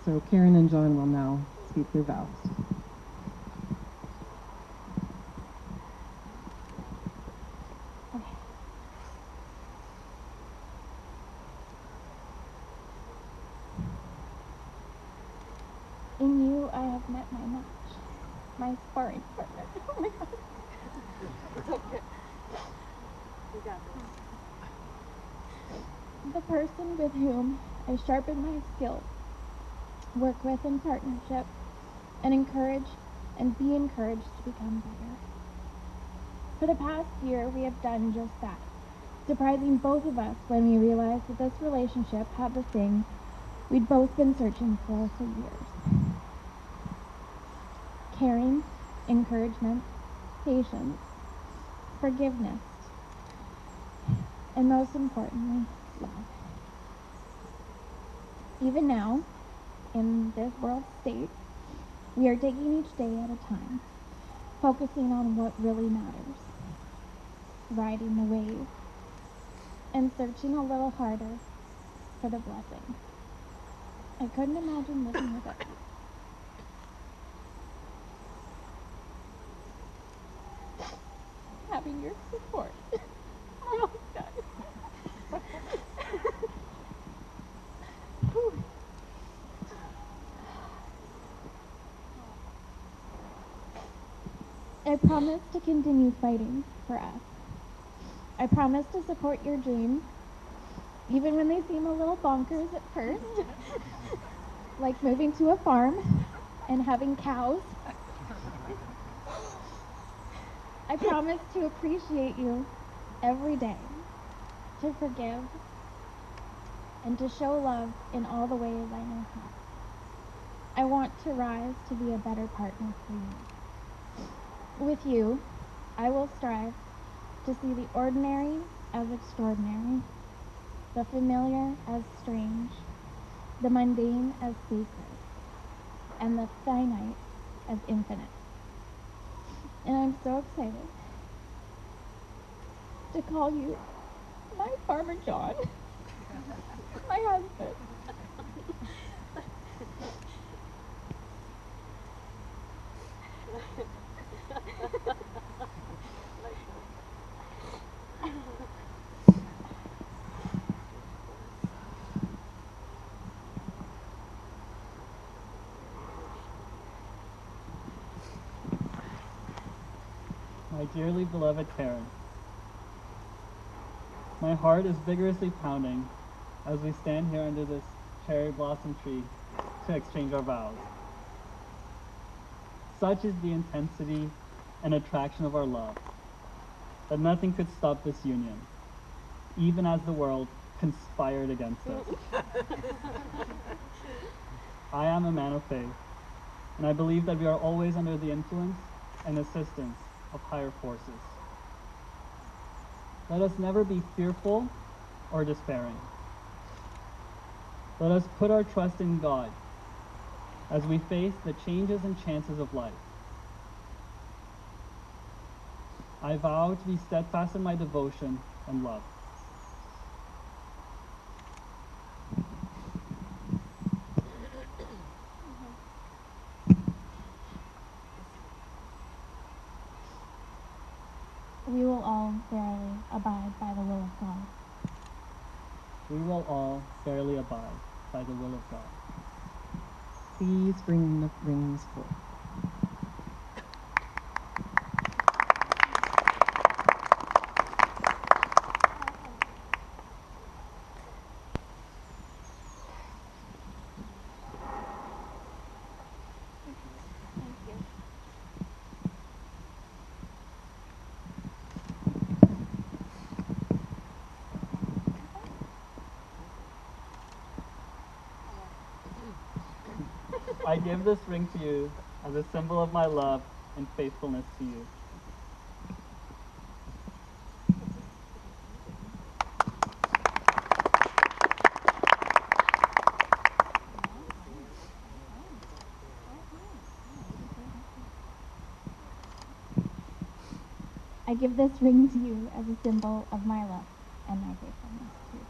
So Karen and John will now speak their vows. In you, I have met my match, my sparring partner. Oh my God. It's okay. You got this. The person with whom I sharpen my skills, work with in partnership, and encourage and be encouraged to become better. For the past year, we have done just that, surprising both of us when we realized that this relationship had the thing we'd both been searching for years. Caring, encouragement, patience, forgiveness, and most importantly, love. Even now, in this world state, we are taking each day at a time, focusing on what really matters, riding the wave, and searching a little harder for the blessing. I couldn't imagine living without you. Having your support. Oh, God. I promise to continue fighting for us. I promise to support your dreams, even when they seem a little bonkers at first, like moving to a farm and having cows. I promise to appreciate you every day, to forgive, and to show love in all the ways I know how. I want to rise to be a better partner for you. With you, I will strive to see the ordinary as extraordinary, the familiar as strange, the mundane as sacred, and the finite as infinite. And I'm so excited to call you my Farmer John, my husband. My dearly beloved Karen, my heart is vigorously pounding as we stand here under this cherry blossom tree to exchange our vows. Such is the intensity and attraction of our love that nothing could stop this union, even as the world conspired against us. I am a man of faith, and I believe that we are always under the influence and assistance of higher forces. Let us never be fearful or despairing. Let us put our trust in God as we face the changes and chances of life. I vow to be steadfast in my devotion and love. We will all fairly abide by the will of God. We will all fairly abide by the will of God. Please bring the rings forth. I give this ring to you as a symbol of my love and faithfulness to you. I give this ring to you as a symbol of my love and my faithfulness to you.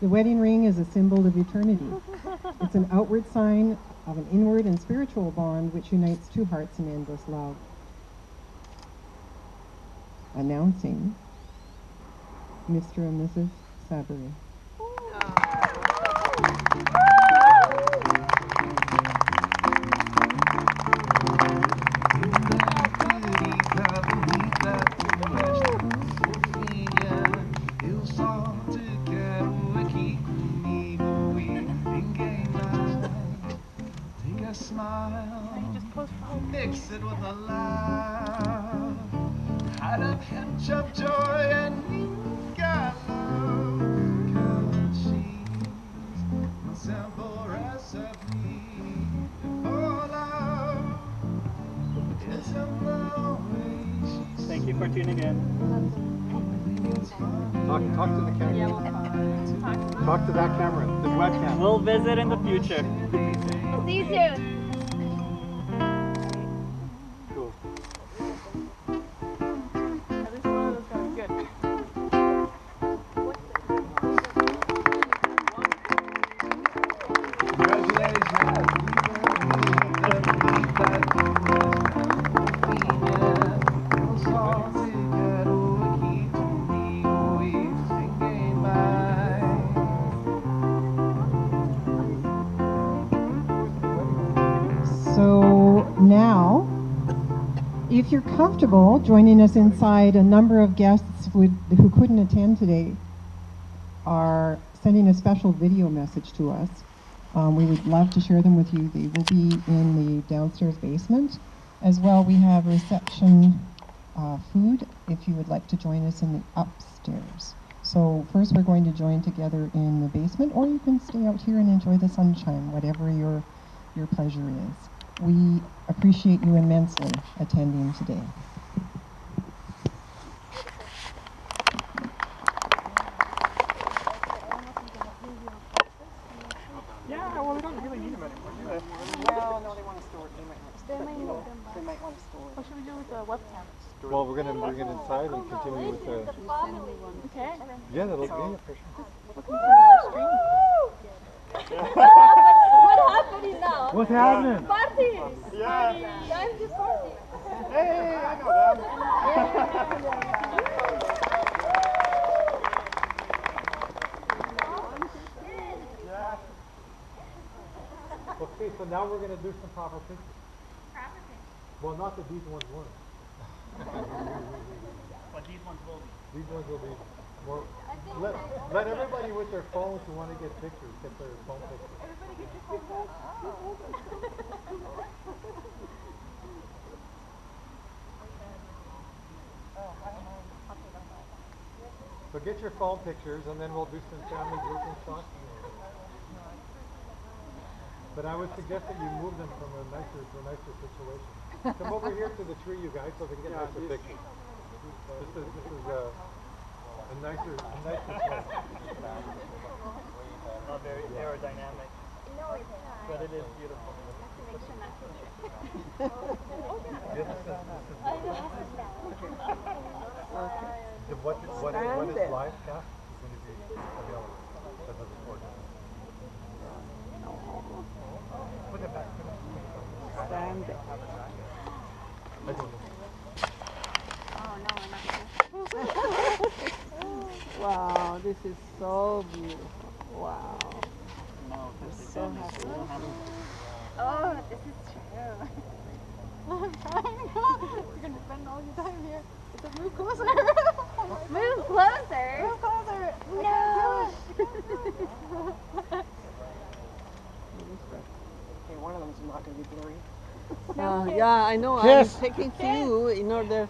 The wedding ring is a symbol of eternity. It's an outward sign of an inward and spiritual bond which unites two hearts in endless love. Announcing Mr. and Mrs. Sabri. Mix it with a laugh, had a pinch of joy and you got love. Come and cheese, a simple recipe for love. It's a way. Thank you for tuning in. Talk to the camera. Yeah, we'll Talk to that camera, the webcam. We'll visit in the future. See you soon. Cool. At least one of those going good. So now, if you're comfortable joining us inside, a number of guests who couldn't attend today are sending a special video message to us. We would love to share them with you. They will be in the downstairs basement. As well, we have reception food if you would like to join us in the upstairs. So first we're going to join together in the basement, or you can stay out here and enjoy the sunshine, whatever your pleasure is. We appreciate you immensely attending today. Yeah, well, we don't really need them anymore, do they? Well, no, they want to store it. They might want to store it. What should we do with the webcam? Well, we're going to bring it inside and continue with the... Okay. Yeah, that'll be a picture. We'll continue our stream. What's happening now? What's happening? Party! Yeah. Time to party. Hey, I know that. Okay, so now we're going to do some proper pictures. Proper pictures. Well, not that these ones weren't. But these ones will be. These ones will be more... Let everybody with their phones who want to get pictures get their phone pictures. Everybody get your phone out. So get your phone pictures and then we'll do some family grouping shots. But I would suggest that you move them from a nicer to a nicer situation. Come over here to the tree, you guys, so they can get nicer pictures. This is a nicer spot. Not very aerodynamic. But it is beautiful. What is live cast is going to be available as a recording. Put it back. Stand there. Wow, this is so beautiful. Wow. No, I'm so happy. Oh, this is true. I'm trying. You're gonna spend all your time here. It's a move closer. Move closer. Move closer. No. Okay, one of them is not going to be blurry. Yeah, I know. Kiss. I'm taking two in order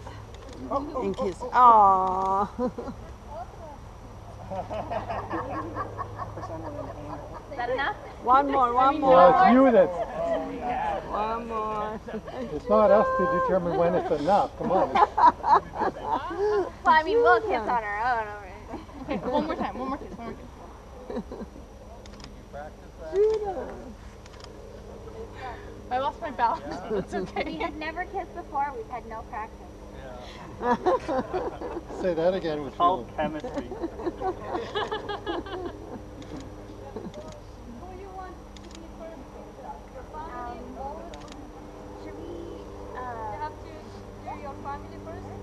in kiss. Aww. Is that enough? One more. No, it's you that's... One more. It's not us to determine when it's enough. Come on. Well, I mean, we'll kiss on our own. Okay, one more time. One more kiss. One more kiss. I lost my balance. It's We okay. have never kissed before. We've had no practice. Say that again with Called feeling. chemistry.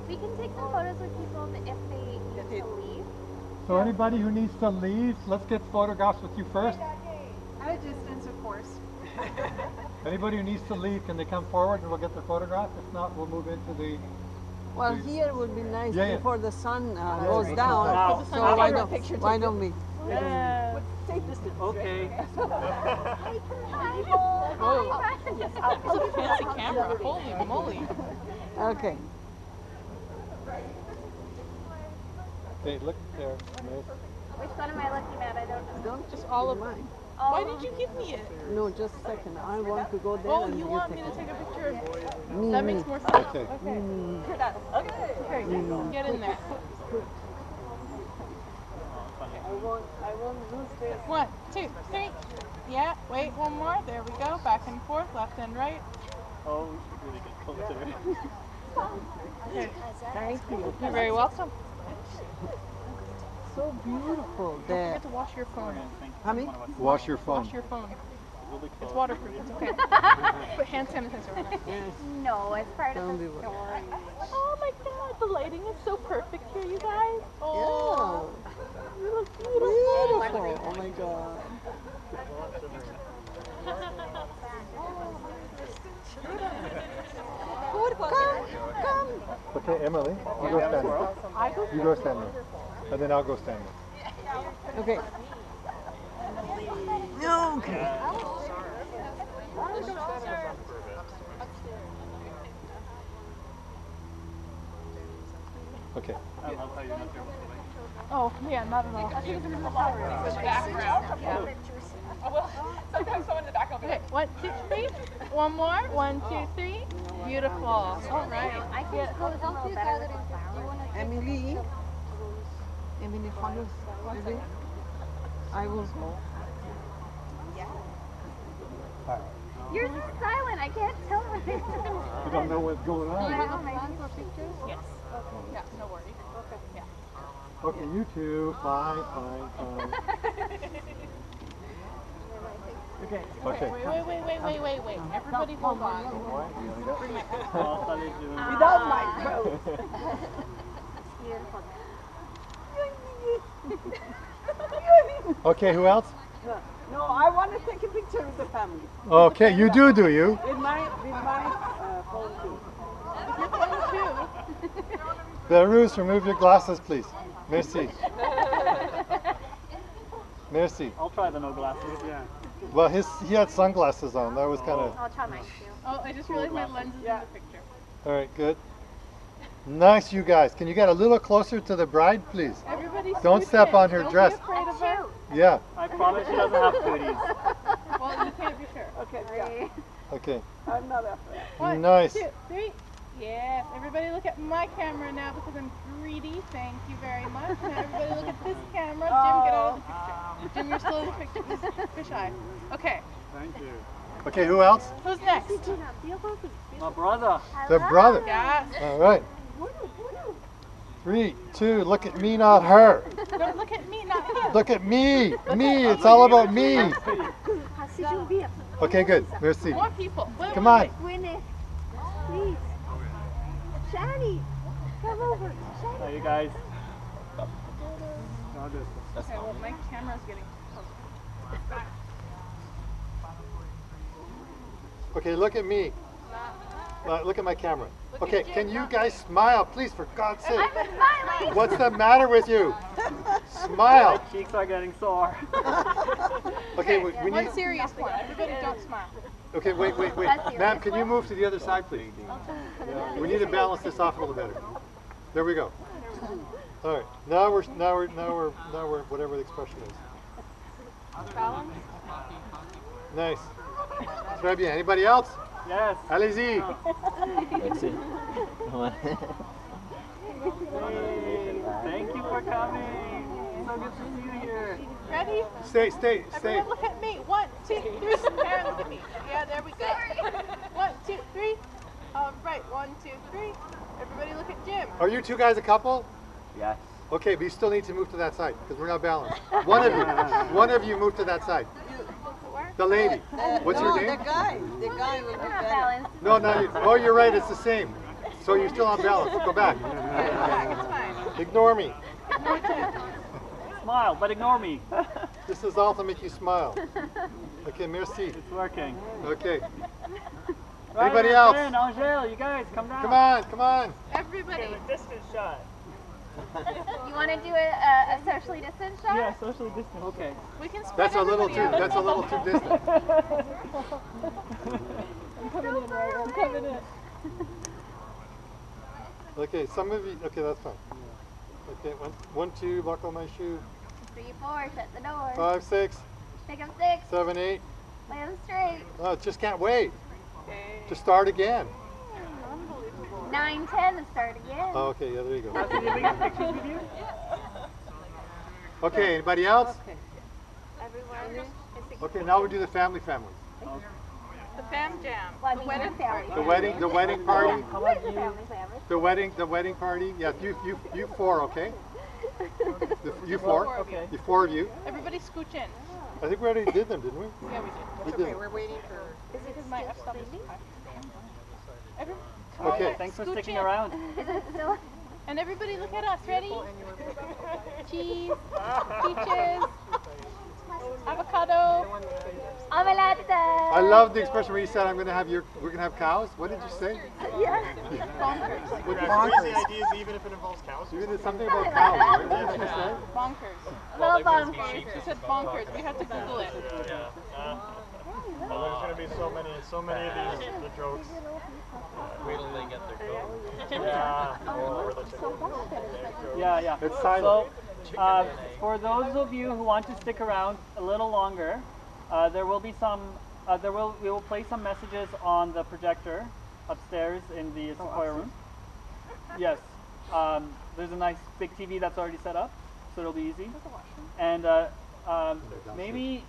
We can take some photos with people if they need to leave. So anybody who needs to leave, let's get photographs with you first. At a distance, of course. Anybody who needs to leave, can they come forward and we'll get their photograph? If not, we'll move into the... Well, here would be nice Yeah, yeah. before the sun goes goes down. down. So why don't we? Safe distance. Okay. Whoa. That's a fancy camera. Holy moly. Okay. Okay, look there. Nice. Which one am I looking at? I don't know. Don't just all of mine. Why did you give me it? No, just a second. I want to go there. Oh, and you want me to take a picture of Me, that me. makes more sense. Okay. Okay, get in there. I won't lose this. 1, 2, 3. Yeah, wait, one more. There we go. Back and forth, left and right. Oh, we should really get closer. Okay. Thank you. You're very welcome. So beautiful Don't there. forget to wash your phone. Honey? Wash your phone. Wash your phone. Really close. It's waterproof. It's okay. Put hand sanitizer on it. Yes. No, it's part Don't of be the worried. story. Oh my god, the lighting is so perfect here, you guys. Oh, you look beautiful. Beautiful. Oh my God. Come. Okay, Emily, you go stand there. You go stand there. And then I'll go stand there. Okay. Okay. Okay. I love how you're not there. Oh, yeah, not at all. I think it's in the background. Yeah. Oh, well, sometimes someone in the back will be okay, 1, 2, 3. One more. 1, 2, 3. Beautiful. All right. I can pose a little better with the flower. Emily. Emily follows. Maybe. I will go. You're silent. I can't tell what they're doing. You don't know what's going on. Yes. Yeah, no worries. Okay. Yeah. Okay, you two. Fine, fine, fine. Okay. Okay. Wait. Everybody hold on. Bring my Oh, how they do. Without my coat. Beautiful. Okay, who else? No, I want to take a picture with the family. Okay, you do you? With my phone too. Your phone too. Belarus, remove your glasses, please. Merci. Merci. I'll try the no glasses. Yeah. Well, he had sunglasses on. That was kind of... I'll try mine too. Oh, I just realized my lens is in the picture. All right, good. Nice, you guys. Can you get a little closer to the bride, please? Everybody Don't scoot step in. on her Don't dress. Be afraid of her. Yeah. I promise she doesn't have cooties. Well, you can't be sure. Okay, yeah. Okay. I'm not afraid. 1, Nice. 2, 3. Yes. Everybody look at my camera now because I'm greedy. Thank you very much. Now everybody look at this camera. Jim, get out of the picture. Jim, you're still in the picture. Fish eye. Okay. Thank you. Okay, who else? Who's next? My brother. The brother. Yes. All right. 3, 2, look at me, not her. Don't look at me, not him. Look at me. Me. It's all about me. Okay, good. Merci. More people. Wait, Come wait, on. wait. Gwyneth, please. Shani, come over. Shani. How you guys? Okay, well, my camera's getting close. Okay, look at me. Look at my camera. Okay, can you guys smile, please, for God's sake? I'm smiling. What's the matter with you? My Smile. cheeks are getting sore. Okay, we One need. serious one. Everybody don't smile. Okay, wait. That's serious Ma'am, can you one? move to the other side, please? We need to balance this off a little better. There we go. All right. Now we're whatever the expression is. Balance. Nice. Très bien. Anybody else? Yes. Allez-y. Hey, thank you for coming. So good to see you here. Ready? Stay. Everyone look at me. 1, 2, 3. Karen, look at me. Yeah, there we go. 1, 2, 3. All right. 1, 2, 3. Everybody look at Jim. Are you two guys a couple? Yes. Okay, but you still need to move to that side because we're not balanced. One of you move to that side. The lady. What's no, your name? The guy will be better. Balance. No, not you. Oh, you're right. It's the same. So you're still on balance. Go back. Ignore me. Smile, but ignore me. This is all to make you smile. Okay, merci. It's working. Okay. Right, Anybody else? Ben, Angel, you guys, come down. Come on, come on. Everybody. Distance shot. You want to do a socially distant shot? Yeah, socially distant. Okay. We can spread That's a little too. everybody out. That's a little too distant. I'm coming in, right? I'm coming in. Okay, some of you. Okay, that's fine. Okay, one, two. Buckle my shoe. 3, 4, shut the door. 5, 6, Pick up 6. 7, 8. Lay them straight. Oh, just can't wait. To start again. 9, 10, and start again. Oh, okay, yeah, there you go. Did we get pictures with you? Okay, anybody else? Everyone. Okay, now we do the family. The fam jam. Well, I The mean, wedding family. party. The wedding party. How about you? The wedding party. Yes, you 4, okay? You 4. Okay. You 4 of you. Everybody scooch in. I think we already did them, didn't we? Yeah, we did. We did. We're waiting for. Is it because my f-stop is Every, Okay. Thanks for Scooch sticking in. around. Is it still? And everybody look at us. Ready? Cheese, peaches, avocado. Omelette. I love the expression where you said we're gonna have cows. What did you say? Yes. Bonkers. What did you Crazy say? ideas, even if it involves cows. You did something about cows. Right? What did you say? Bonkers. Little bonkers. She said bonkers. We had to Google it. Well, there's going to be so many of these the jokes. Wait till they get their coat. Yeah. Or the chicken. Yeah. It's silent. So, for those of you who want to stick around a little longer, there will be some. We will play some messages on the projector upstairs in the Sequoia room. Yes. There's a nice big TV that's already set up, so it'll be easy. And maybe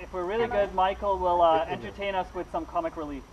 if we're really good, Michael will entertain us with some comic relief.